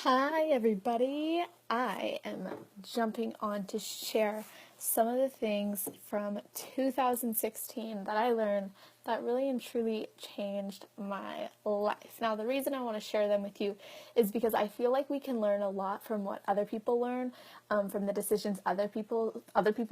Hi, everybody. I am jumping on to share some of the things from 2016 that I learned that really and truly changed my life. Now, the reason I want to share them with you is because I feel like we can learn a lot from what other people learn, from the decisions other people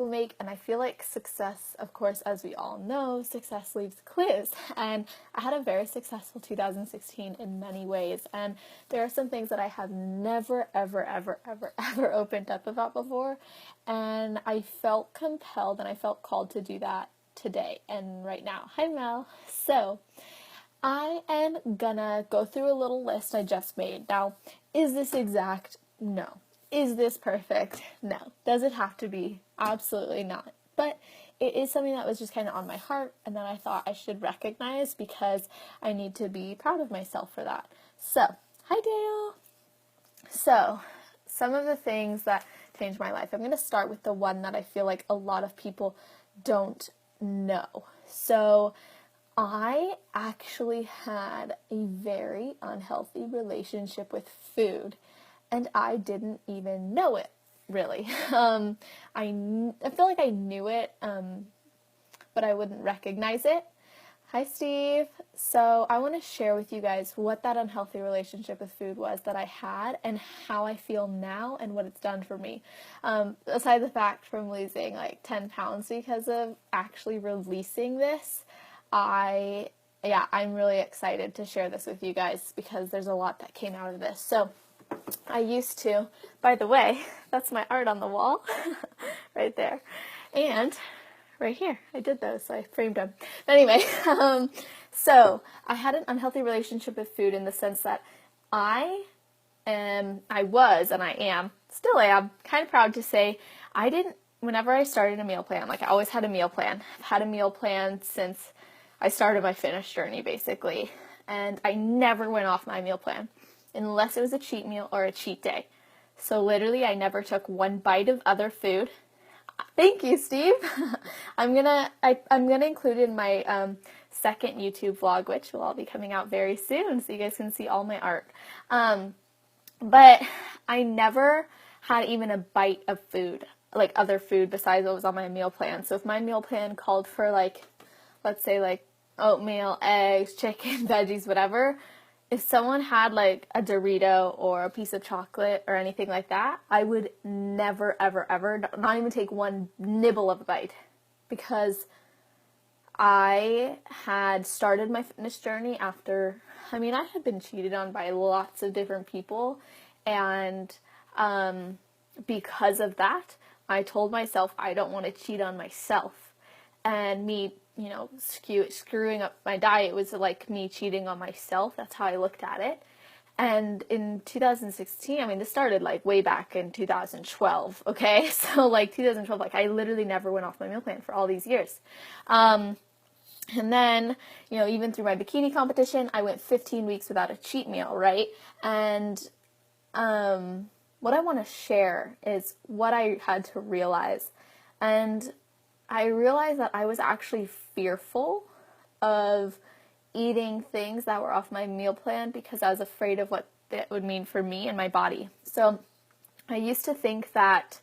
make, and I feel like success, of course, as we all know, success leaves clues. And I had a very successful 2016 in many ways, and there are some things that I have never, ever opened up about before, and I felt compelled and I felt called to do that today and right now. Hi, Mel. So, I am gonna go through a little list I just made. Now, is this exact? No. Is this perfect? No. Does it have to be? Absolutely not. But it is something that was just kind of on my heart and that I thought I should recognize because I need to be proud of myself for that. So, hi, Dale. So, some of the things that changed my life. I'm going to start with the one that I feel like a lot of people don't know. So, I actually had a very unhealthy relationship with food, and I didn't even know it, really. I feel like I knew it, but I wouldn't recognize it. Hi, Steve. So I want to share with you guys what that unhealthy relationship with food was that I had and how I feel now and what it's done for me. Aside the fact from losing like 10 pounds because of actually releasing this, I'm really excited to share this with you guys because there's a lot that came out of this. So I used to, by the way, that's my art on the wall right there. And right here, I did those, so I framed them. Anyway, so I had an unhealthy relationship with food in the sense that I still am, kind of proud to say, whenever I started a meal plan, like I always had a meal plan. I've had a meal plan since I started my fitness journey, basically. And I never went off my meal plan unless it was a cheat meal or a cheat day. So literally, I never took one bite of other food. Thank you, Steve. I'm gonna include in my second YouTube vlog, which will all be coming out very soon, so you guys can see all my art. But I never had even a bite of food, like other food besides what was on my meal plan. So if my meal plan called for let's say oatmeal, eggs, chicken, veggies, whatever, if someone had like a Dorito or a piece of chocolate or anything like that, I would never, ever, not even take one nibble of a bite because I had started my fitness journey after, I had been cheated on by lots of different people, and because of that, I told myself I don't want to cheat on myself, and me screwing up my diet was like me cheating on myself. That's how I looked at it. And in 2016, this started way back in 2012, okay? So 2012, I literally never went off my meal plan for all these years. And then, even through my bikini competition, I went 15 weeks without a cheat meal, right? And what I want to share is what I had to realize. And I realized that I was actually fearful of eating things that were off my meal plan because I was afraid of what that would mean for me and my body. So I used to think that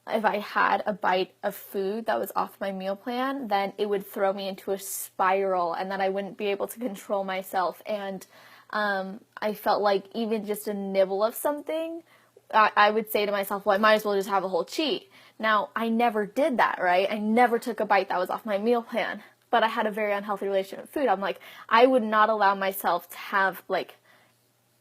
if I had a bite of food that was off my meal plan, then it would throw me into a spiral and that I wouldn't be able to control myself. And I felt like even just a nibble of something, I would say to myself, well, I might as well just have a whole cheat. Now, I never did that, right? I never took a bite that was off my meal plan, but I had a very unhealthy relationship with food. I'm like, I would not allow myself to have,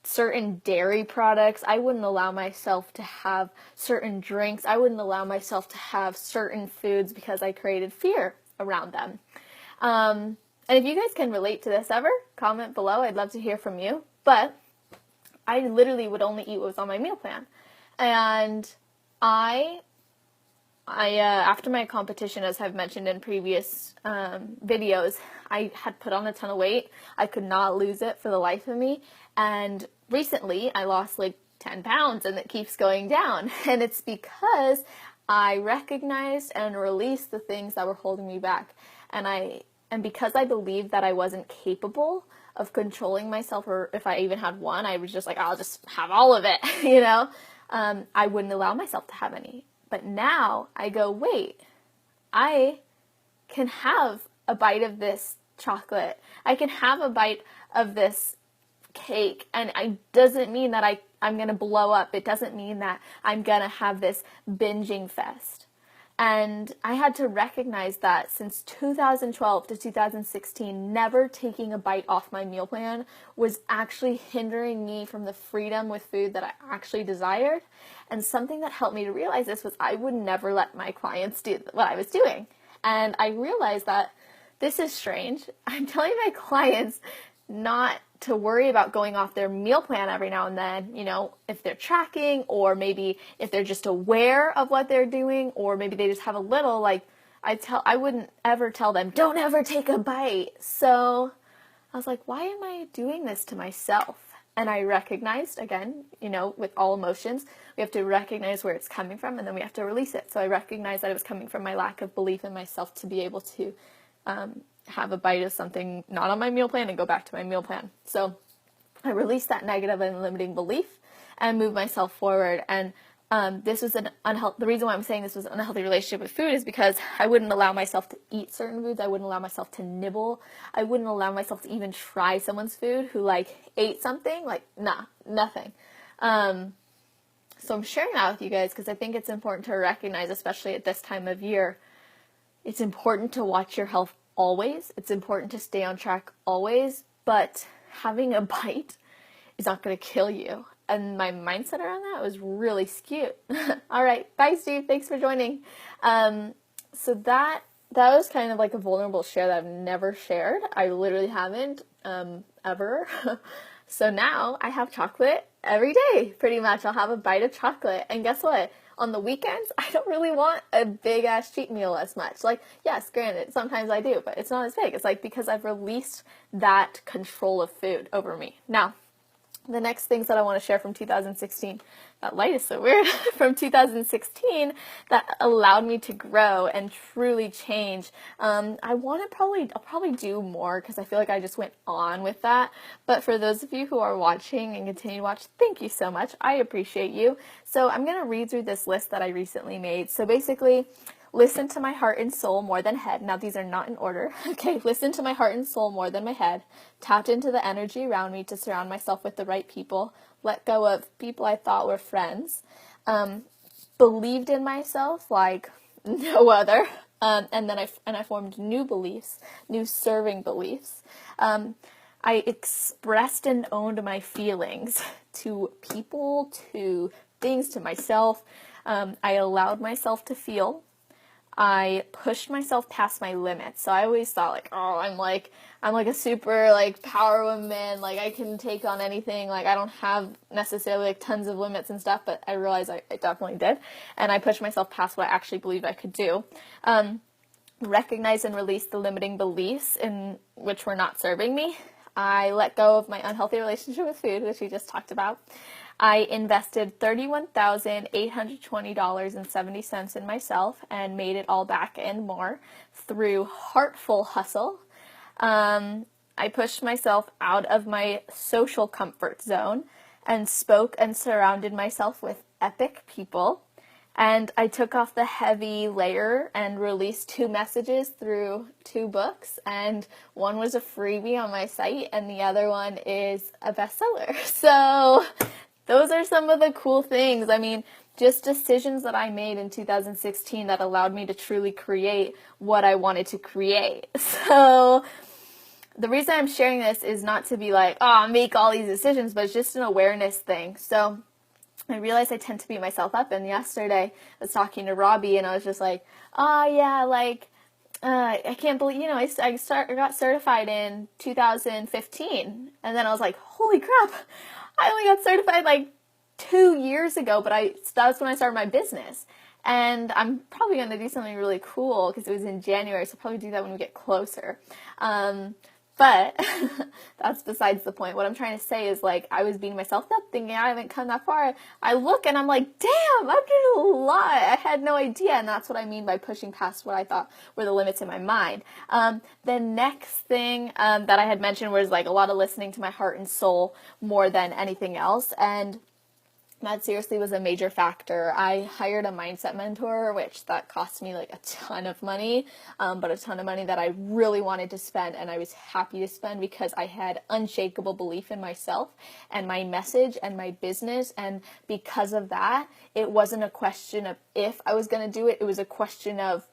certain dairy products. I wouldn't allow myself to have certain drinks. I wouldn't allow myself to have certain foods because I created fear around them. And if you guys can relate to this ever, comment below. I'd love to hear from you. But I literally would only eat what was on my meal plan. And after my competition, as I've mentioned in previous videos, I had put on a ton of weight. I could not lose it for the life of me. And recently, I lost 10 pounds, and it keeps going down. And it's because I recognized and released the things that were holding me back. And because I believed that I wasn't capable of controlling myself, or if I even had one, I was just like, I'll just have all of it, you know? I wouldn't allow myself to have any. But now I go, wait, I can have a bite of this chocolate. I can have a bite of this cake, and it doesn't mean that I'm going to blow up. It doesn't mean that I'm going to have this binging fest. And I had to recognize that since 2012 to 2016, never taking a bite off my meal plan was actually hindering me from the freedom with food that I actually desired. And something that helped me to realize this was I would never let my clients do what I was doing. And I realized that this is strange. I'm telling my clients not to worry about going off their meal plan every now and then, you know, if they're tracking, or maybe if they're just aware of what they're doing, or maybe they just have a little, like, I wouldn't ever tell them, don't ever take a bite. So I was like, why am I doing this to myself? And I recognized, again, you know, with all emotions, we have to recognize where it's coming from, and then we have to release it. So I recognized that it was coming from my lack of belief in myself to be able to have a bite of something not on my meal plan and go back to my meal plan. So I released that negative and limiting belief and moved myself forward. And this was an unhealthy, the reason why I'm saying this was an unhealthy relationship with food is because I wouldn't allow myself to eat certain foods. I wouldn't allow myself to nibble. I wouldn't allow myself to even try someone's food who like ate something, like, nah, nothing. So I'm sharing that with you guys because I think it's important to recognize, especially at this time of year, it's important to watch your health always. It's important to stay on track always, but having a bite is not going to kill you. And my mindset around that was really skewed. All right. Bye, Steve. Thanks for joining. So that was kind of like a vulnerable share that I've never shared. I literally haven't ever. So now I have chocolate every day, pretty much. I'll have a bite of chocolate. And guess what? On the weekends, I don't really want a big-ass cheat meal as much. Like, yes, granted, sometimes I do, but it's not as big. It's like because I've released that control of food over me. Now, the next things that I want to share from 2016, that light is so weird, from 2016 that allowed me to grow and truly change. I'll probably do more because I feel like I just went on with that. But for those of you who are watching and continue to watch, thank you so much. I appreciate you. So I'm going to read through this list that I recently made. So basically, listen to my heart and soul more than head. Now, these are not in order. Okay, listen to my heart and soul more than my head. Tapped into the energy around me to surround myself with the right people. Let go of people I thought were friends. Believed in myself like no other. And then I formed new beliefs, new serving beliefs. I expressed and owned my feelings to people, to things, to myself. I allowed myself to feel. I pushed myself past my limits. So I always thought like, oh, I'm like a super like power woman. Like I can take on anything. Like I don't have necessarily like tons of limits and stuff, but I realized I definitely did. And I pushed myself past what I actually believed I could do. Recognize and release the limiting beliefs in which were not serving me. I let go of my unhealthy relationship with food, which we just talked about. I invested $31,820.70 in myself and made it all back and more through heartful hustle. I pushed myself out of my social comfort zone and spoke and surrounded myself with epic people. And I took off the heavy layer and released 2 messages through 2 books. And one was a freebie on my site and the other one is a bestseller. So those are some of the cool things. I mean, just decisions that I made in 2016 that allowed me to truly create what I wanted to create. So the reason I'm sharing this is not to be like, oh, make all these decisions, but it's just an awareness thing. So I realized I tend to beat myself up. And yesterday I was talking to Robbie and I was just like, oh yeah, like, I can't believe, I got certified in 2015. And then I was like, holy crap, I only got certified like 2 years ago, but that's when I started my business. And I'm probably going to do something really cool because it was in January, so I'll probably do that when we get closer. But that's besides the point. What I'm trying to say is, like, I was beating myself up thinking I haven't come that far. I look and I'm like, damn, I'm doing a lot. I had no idea. And that's what I mean by pushing past what I thought were the limits in my mind. The next thing that I had mentioned was, like, a lot of listening to my heart and soul more than anything else. And that seriously was a major factor. I hired a mindset mentor, which that cost me like a ton of money, but a ton of money that I really wanted to spend, and I was happy to spend because I had unshakable belief in myself and my message and my business, and because of that, it wasn't a question of if I was going to do it, it was a question of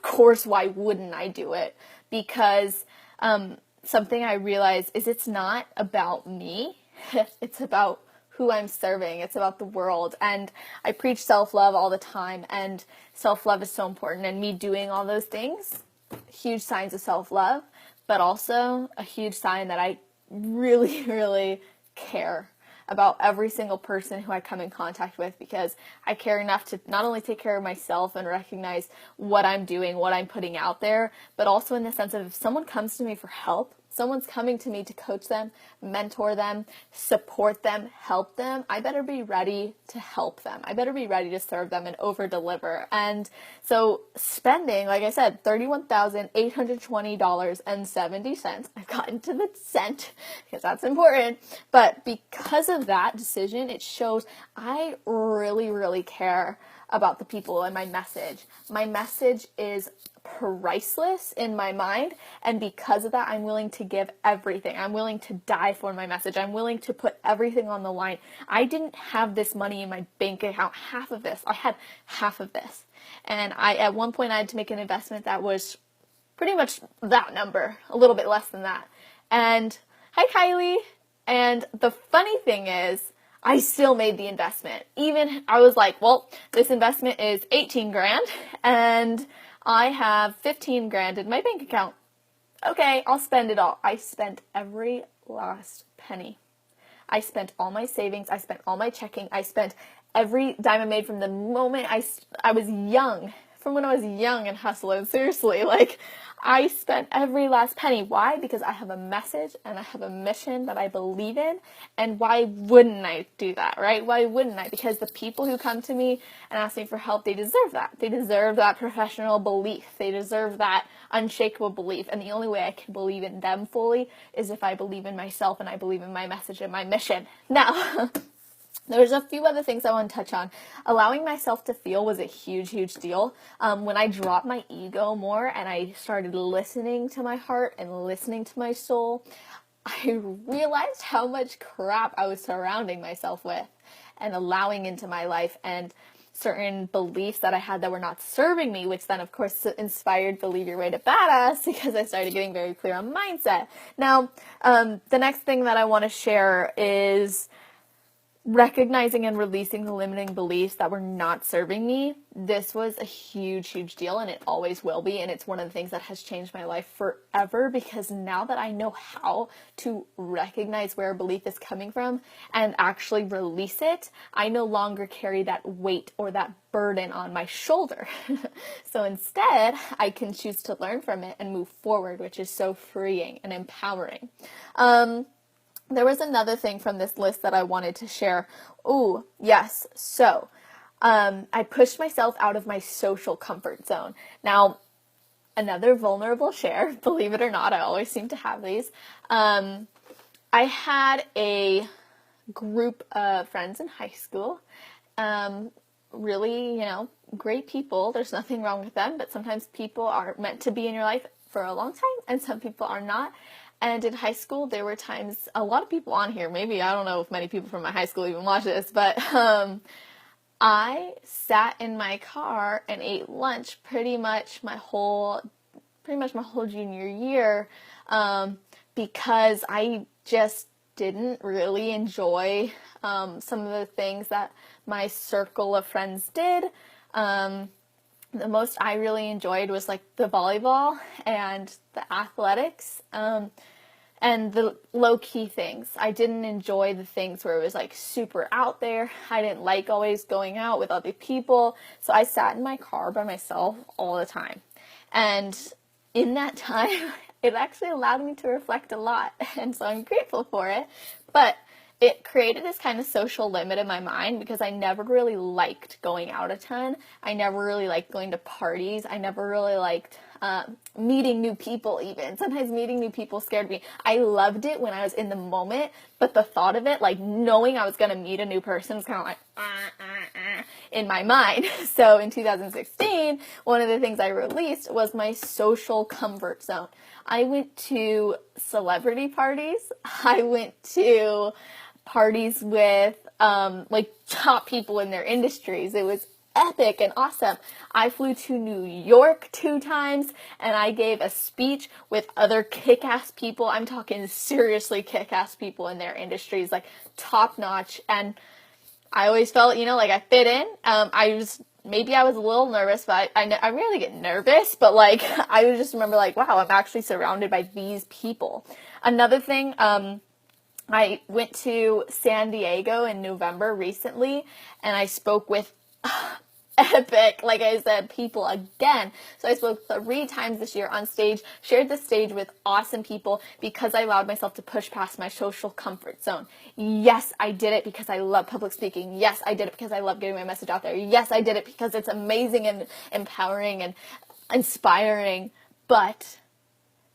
course, why wouldn't I do it? Because something I realized is it's not about me, it's about who I'm serving. It's about the world. And I preach self-love all the time, and self-love is so important. And me doing all those things, huge signs of self-love, but also a huge sign that I really, really care about every single person who I come in contact with, because I care enough to not only take care of myself and recognize what I'm doing, what I'm putting out there, but also in the sense of if someone comes to me for help, someone's coming to me to coach them, mentor them, support them, help them, I better be ready to help them. I better be ready to serve them and over-deliver. And so spending, like I said, $31,820.70. I've gotten to the cent because that's important. But because of that decision, it shows I really, really care about the people and my message. My message is priceless in my mind, and because of that, I'm willing to give everything. I'm willing to die for my message. I'm willing to put everything on the line. I didn't have this money in my bank account, half of this. I had half of this, and at one point I had to make an investment that was pretty much that number, a little bit less than that. And hi, Kylie. And the funny thing is, I still made the investment. Even I was like, well, this investment is 18 grand and I have 15 grand in my bank account. Okay, I'll spend it all. I spent every last penny. I spent all my savings. I spent all my checking. I spent every dime I made from the moment I was young, from when I was young and hustling. Seriously, like, I spent every last penny. Why? Because I have a message and I have a mission that I believe in. And why wouldn't I do that, right? Why wouldn't I? Because the people who come to me and ask me for help, they deserve that. They deserve that professional belief. They deserve that unshakable belief. And the only way I can believe in them fully is if I believe in myself and I believe in my message and my mission. Now, there's a few other things I want to touch on. Allowing myself to feel was a huge, huge deal. When I dropped my ego more and I started listening to my heart and listening to my soul, I realized how much crap I was surrounding myself with and allowing into my life, and certain beliefs that I had that were not serving me, which then, of course, inspired Believe Your Way to Badass, because I started getting very clear on mindset. Now, the next thing that I want to share is recognizing and releasing the limiting beliefs that were not serving me. This was a huge, huge deal, and it always will be. And it's one of the things that has changed my life forever, because now that I know how to recognize where a belief is coming from and actually release it, I no longer carry that weight or that burden on my shoulder. So instead, I can choose to learn from it and move forward, which is so freeing and empowering. There was another thing from this list that I wanted to share. Oh, yes. So, I pushed myself out of my social comfort zone. Now, another vulnerable share, believe it or not, I always seem to have these. I had a group of friends in high school, really, great people. There's nothing wrong with them, but sometimes people are meant to be in your life for a long time, and some people are not. And in high school, there were times, a lot of people on here, maybe, I don't know if many people from my high school even watch this, but I sat in my car and ate lunch pretty much my whole junior year, because I just didn't really enjoy some of the things that my circle of friends did. The most I really enjoyed was like the volleyball and the athletics, and the low-key things. I didn't enjoy the things where it was like super out there. I didn't like always going out with other people. So I sat in my car by myself all the time. And in that time, it actually allowed me to reflect a lot. And so I'm grateful for it. But it created this kind of social limit in my mind because I never really liked going out a ton. I never really liked going to parties. I never really liked meeting new people even. Sometimes meeting new people scared me. I loved it when I was in the moment, but the thought of it, like knowing I was going to meet a new person was kind of like in my mind. So in 2016, one of the things I released was my social comfort zone. I went to celebrity parties. I went to parties with like top people in their industries. It was epic and awesome. I flew to New York 2 times and I gave a speech with other kick-ass people. I'm talking seriously kick-ass people in their industries, like top notch. And I always felt, like I fit in. Maybe I was a little nervous, but I rarely get nervous, but like, I would just remember like, wow, I'm actually surrounded by these people. Another thing, I went to San Diego in November recently, and I spoke with epic, like I said, people again. So I spoke 3 times this year on stage, shared the stage with awesome people because I allowed myself to push past my social comfort zone. Yes, I did it because I love public speaking. Yes, I did it because I love getting my message out there. Yes, I did it because it's amazing and empowering and inspiring. But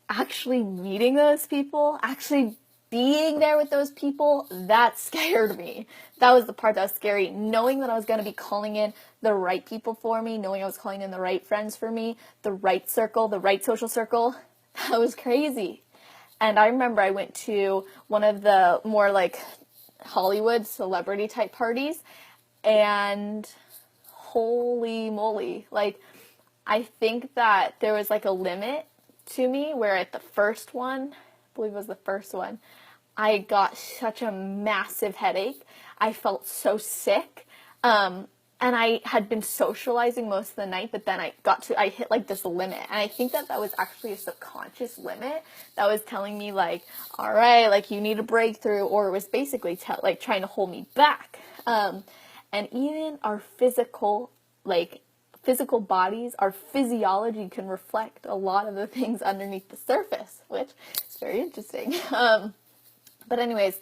actually meeting those people, actually being there with those people, that scared me. That was the part that was scary. Knowing that I was going to be calling in the right people for me, knowing I was calling in the right friends for me, the right circle, the right social circle, that was crazy. And I remember I went to one of the more like Hollywood celebrity type parties, and holy moly, like I think that there was like a limit to me where at the first one, I believe it was the first one, I got such a massive headache. I felt so sick. And I had been socializing most of the night, but then I hit like this limit. And I think that was actually a subconscious limit that was telling me like, all right, like you need a breakthrough, or it was basically like trying to hold me back. And even our physical bodies, our physiology can reflect a lot of the things underneath the surface, which is very interesting. But anyways,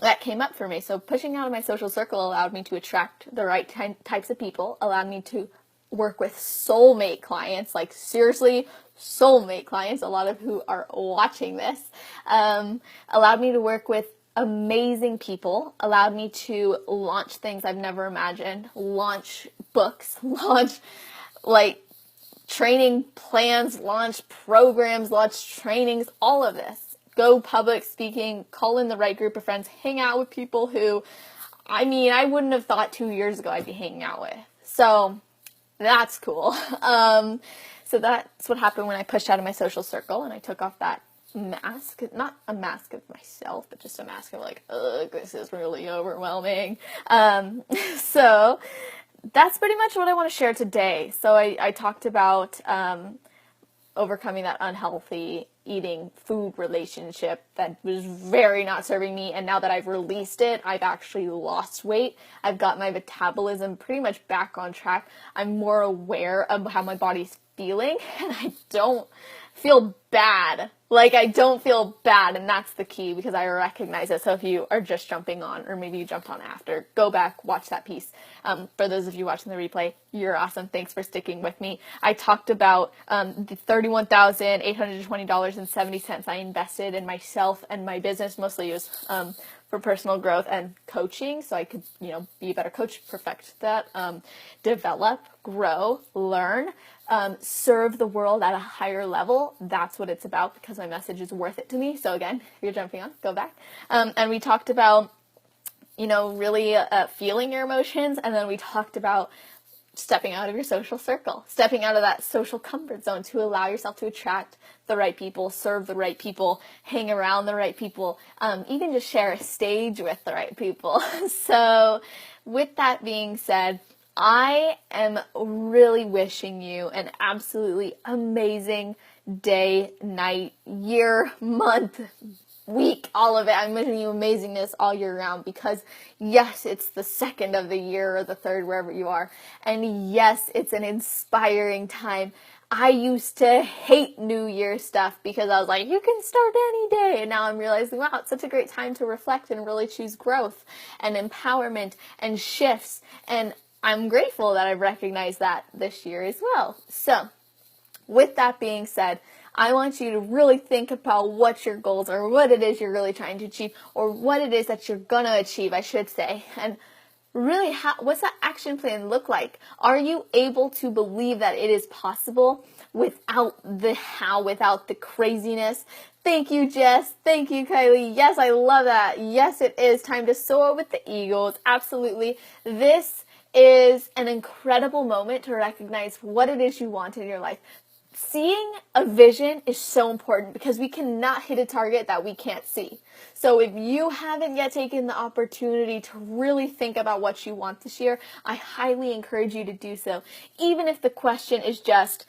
that came up for me. So pushing out of my social circle allowed me to attract the right types of people, allowed me to work with soulmate clients, like seriously soulmate clients, a lot of who are watching this, allowed me to work with amazing people, allowed me to launch things I've never imagined, launch books, launch like training plans, launch programs, launch trainings, all of this. Go public speaking, call in the right group of friends, hang out with people who, I wouldn't have thought 2 years ago I'd be hanging out with. So that's cool. So that's what happened when I pushed out of my social circle and I took off that mask, not a mask of myself, but just a mask of like, ugh, this is really overwhelming. So that's pretty much what I want to share today. So I talked about overcoming that unhealthy eating food relationship that was very not serving me, and now that I've released it, I've actually lost weight. I've got my metabolism pretty much back on track. I'm more aware of how my body's feeling, and I don't feel bad. Like, I don't feel bad, and that's the key because I recognize it. So if you are just jumping on, or maybe you jumped on after, go back, watch that piece. For those of you watching the replay, you're awesome. Thanks for sticking with me. I talked about the $31,820.70 I invested in myself and my business. Mostly it was for personal growth and coaching, so I could, be a better coach, perfect that, develop, grow, learn, serve the world at a higher level. That's what it's about because my message is worth it to me. So again, if you're jumping on, go back. And we talked about, really feeling your emotions. And then we talked about stepping out of your social circle, stepping out of that social comfort zone to allow yourself to attract the right people, serve the right people, hang around the right people, even just share a stage with the right people. So with that being said, I am really wishing you an absolutely amazing day, night, year, month, week, all of it. I'm wishing you amazingness all year round because yes, it's the second of the year or the third, wherever you are. And yes, it's an inspiring time. I used to hate New Year stuff because I was like, you can start any day. And now I'm realizing, wow, it's such a great time to reflect and really choose growth and empowerment and shifts. And I'm grateful that I've recognized that this year as well. So with that being said, I want you to really think about what your goals are, what it is you're really trying to achieve, or what it is that you're going to achieve, I should say. And really, what's that action plan look like? Are you able to believe that it is possible without the how, without the craziness? Thank you, Jess. Thank you, Kylie. Yes, I love that. Yes, it is time to soar with the eagles. Absolutely. This is an incredible moment to recognize what it is you want in your life. Seeing a vision is so important because we cannot hit a target that we can't see. So if you haven't yet taken the opportunity to really think about what you want this year, I highly encourage you to do so. Even if the question is just,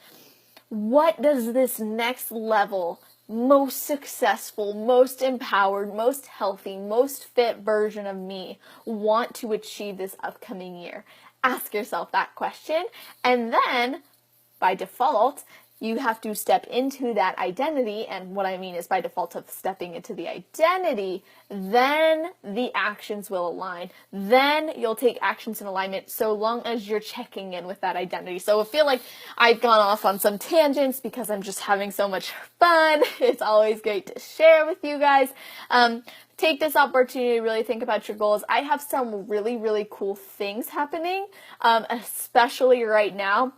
what does this next level, most successful, most empowered, most healthy, most fit version of me want to achieve this upcoming year? Ask yourself that question, and then by default, you have to step into that identity, and what I mean is by default of stepping into the identity, then the actions will align. Then you'll take actions in alignment so long as you're checking in with that identity. So I feel like I've gone off on some tangents because I'm just having so much fun. It's always great to share with you guys. Take this opportunity to really think about your goals. I have some really, really cool things happening, especially right now.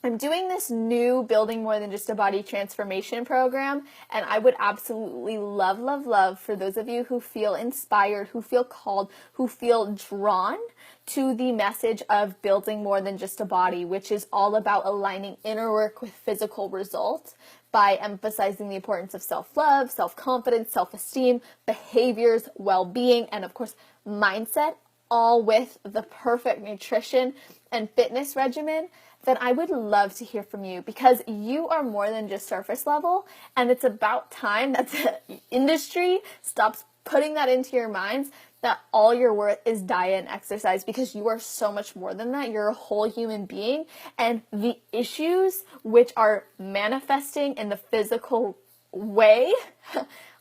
I'm doing this new Building More Than Just a Body transformation program, and I would absolutely love, love, love for those of you who feel inspired, who feel called, who feel drawn to the message of building more than just a body, which is all about aligning inner work with physical results by emphasizing the importance of self-love, self-confidence, self-esteem, behaviors, well-being, and of course, mindset, all with the perfect nutrition and fitness regimen. Then I would love to hear from you because you are more than just surface level, and it's about time that the industry stops putting that into your minds that all your worth is diet and exercise, because you are so much more than that. You're a whole human being, and the issues which are manifesting in the physical way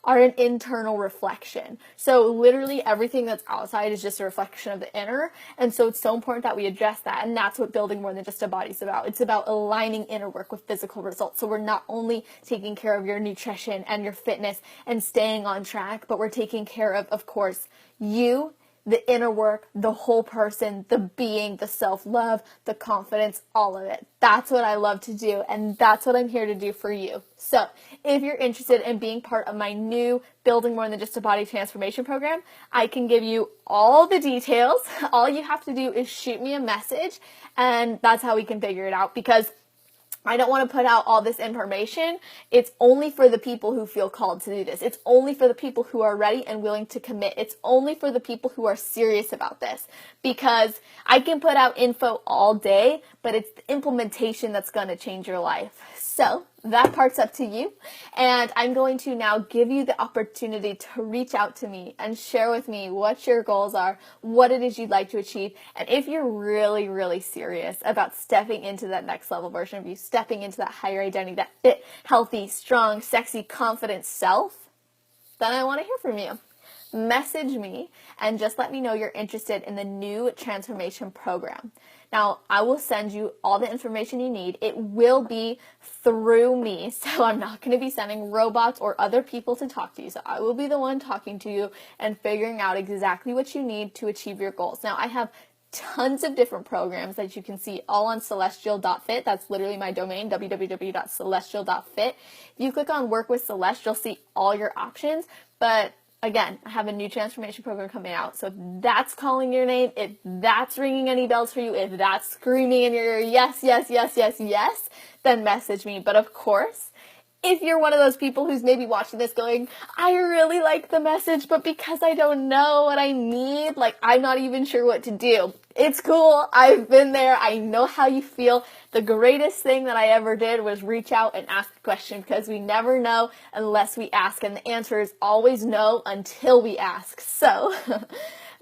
are an internal reflection. So literally everything that's outside is just a reflection of the inner. And so it's so important that we address that. And that's what building more than just a body is about. It's about aligning inner work with physical results. So we're not only taking care of your nutrition and your fitness and staying on track, but we're taking care of course, you, the inner work, the whole person, the being, the self-love, the confidence, all of it. That's what I love to do, and that's what I'm here to do for you. So if you're interested in being part of my new Building More Than Just a Body transformation program, I can give you all the details. All you have to do is shoot me a message, and that's how we can figure it out, because I don't want to put out all this information. It's only for the people who feel called to do this. It's only for the people who are ready and willing to commit. It's only for the people who are serious about this, because I can put out info all day, but it's the implementation that's going to change your life. So that part's up to you. And I'm going to now give you the opportunity to reach out to me and share with me what your goals are, what it is you'd like to achieve. And if you're really, really serious about stepping into that next level version of you, stepping into that higher identity, that fit, healthy, strong, sexy, confident self, then I want to hear from you. Message me and just let me know you're interested in the new transformation program. Now, I will send you all the information you need. It will be through me, so I'm not going to be sending robots or other people to talk to you. So I will be the one talking to you and figuring out exactly what you need to achieve your goals. Now, I have tons of different programs that you can see all on celestial.fit. That's literally my domain, www.celestial.fit. If you click on Work with Celeste, you'll see all your options. But again, I have a new transformation program coming out. So if that's calling your name, if that's ringing any bells for you, if that's screaming in your ear, yes, yes, yes, yes, yes, then message me. But of course, if you're one of those people who's maybe watching this going, I really like the message, but because I don't know what I need, like I'm not even sure what to do. It's cool. I've been there. I know how you feel. The greatest thing that I ever did was reach out and ask a question, because we never know unless we ask. And the answer is always no until we ask. So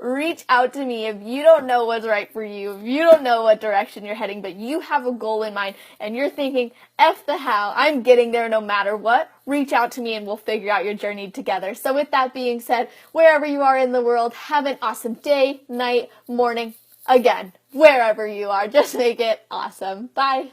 reach out to me if you don't know what's right for you, if you don't know what direction you're heading, but you have a goal in mind and you're thinking, F the how, I'm getting there no matter what. Reach out to me and we'll figure out your journey together. So with that being said, wherever you are in the world, have an awesome day, night, morning, again, wherever you are. Just make it awesome. Bye.